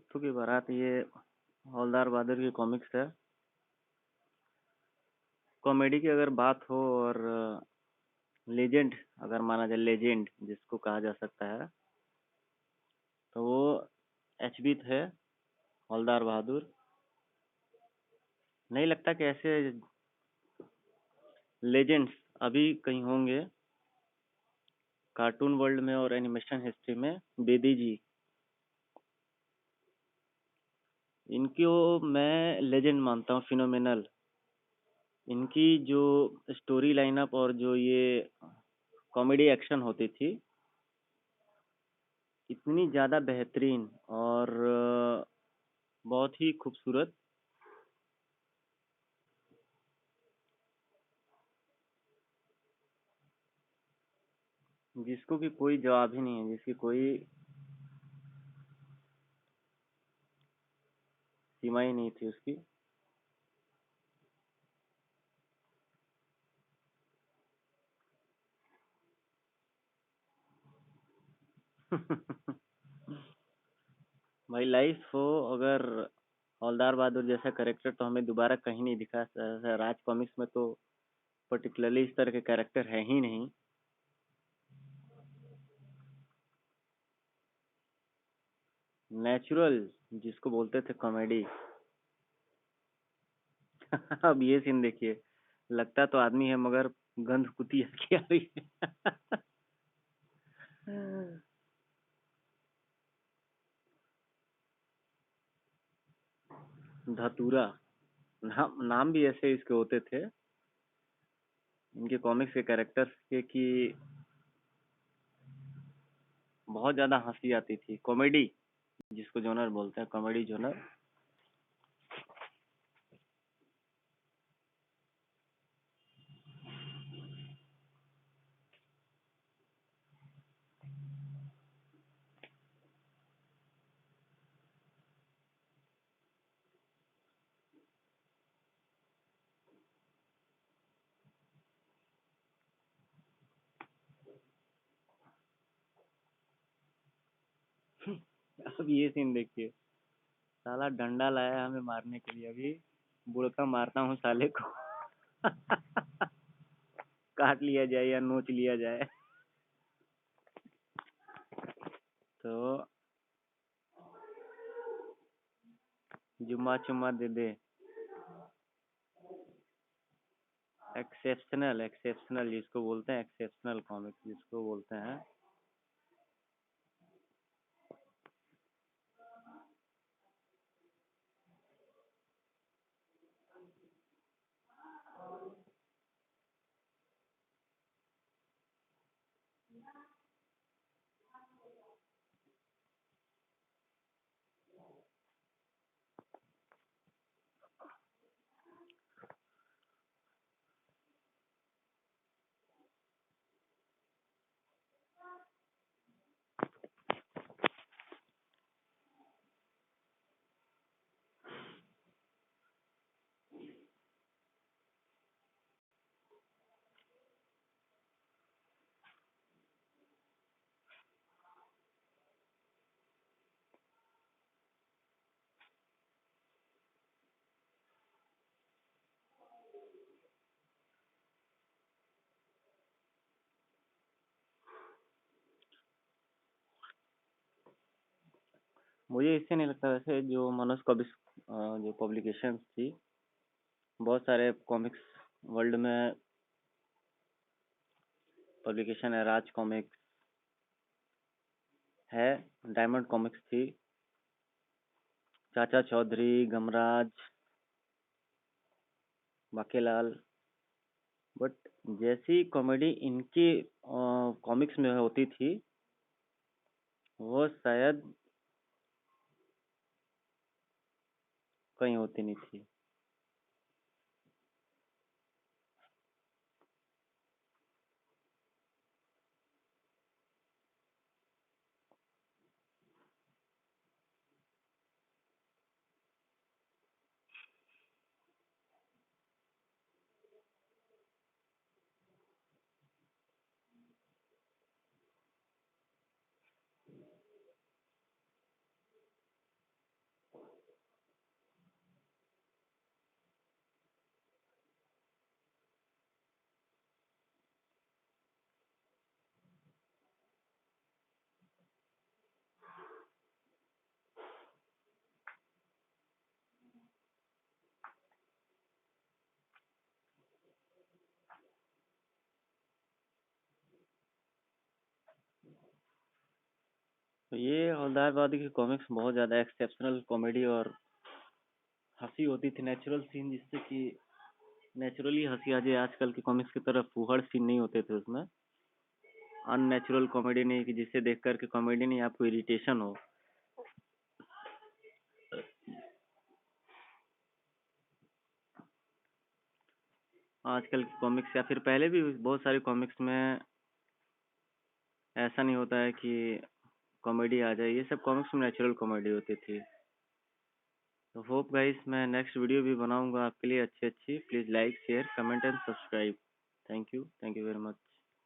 कुत्तों की बारात ये हवलदार बहादुर की कॉमिक्स है। कॉमेडी की अगर बात हो और लेजेंड अगर माना जाए, लेजेंड जिसको कहा जा सकता है, तो वो एचबी थे, हवलदार बहादुर। नहीं लगता कि ऐसे लेजेंड्स अभी कहीं होंगे कार्टून वर्ल्ड में और एनिमेशन हिस्ट्री में। बेदी जी, इनको मैं लेजेंड मानता हूँ, फिनोमिनल। इनकी जो स्टोरी लाइनअप और जो ये कॉमेडी एक्शन होती थी, इतनी ज़्यादा बेहतरीन और बहुत ही खूबसूरत, जिसको कि कोई जवाब ही नहीं है, जिसकी कोई सीमा ही नहीं थी उसकी। भाई लाइफ हो अगर हवलदार बहादुर जैसा कैरेक्टर तो हमें दोबारा कहीं नहीं दिखा। राज कॉमिक्स में तो पर्टिकुलरली इस तरह के कैरेक्टर है ही नहीं। नेचुरल जिसको बोलते थे कॉमेडी। अब ये सीन देखिए, लगता तो आदमी है मगर गंध कुतिया की आ रही है। धतूरा, नाम भी ऐसे इसके होते थे इनके कॉमिक्स के कैरेक्टर्स के कि बहुत ज्यादा हंसी आती थी। कॉमेडी जिसको जोनर बोलते हैं, कॉमेडी जोनर। अब ये सीन देखिए, साला डंडा लाया है हमें मारने के लिए, अभी बुड़का मारता हूँ साले को। काट लिया जाए या नोच लिया जाए। तो जुम्मा चुम्मा दे दे। एक्सेप्शनल, एक्सेप्शनल जिसको बोलते हैं, एक्सेप्शनल कॉमिक्स जिसको बोलते हैं। मुझे इससे नहीं लगता, वैसे जो मनोज कॉमिक्स जो पब्लिकेशन थी, बहुत सारे कॉमिक्स वर्ल्ड में पब्लिकेशन है। राज कॉमिक्स है, डायमंड कॉमिक्स थी, चाचा चौधरी, गमराज, बाकेलाल। बट जैसी कॉमेडी इनकी कॉमिक्स में होती थी, वो शायद कहीं होती नहीं थी। तो ये हवलदार की कॉमिक्स बहुत ज़्यादा एक्सेप्शनल कॉमेडी और हंसी होती थी, नेचुरल सीन, जिससे कि नेचुरली हंसी आ जाए। आजकल की कॉमिक्स की तरह फूहड़ सीन नहीं होते थे उसमें, अननेचुरल कॉमेडी नहीं कि जिससे देख कर के कॉमेडी नहीं आपको इरिटेशन हो। आजकल की कॉमिक्स या फिर पहले भी बहुत सारी कॉमिक्स में ऐसा नहीं होता है कि कॉमेडी आ जाए, ये सब कॉमिक्स में नेचुरल कॉमेडी होती थी। तो होप गाइस मैं नेक्स्ट वीडियो भी बनाऊंगा आपके लिए अच्छी अच्छी। Please like share comment and subscribe. Thank you very much.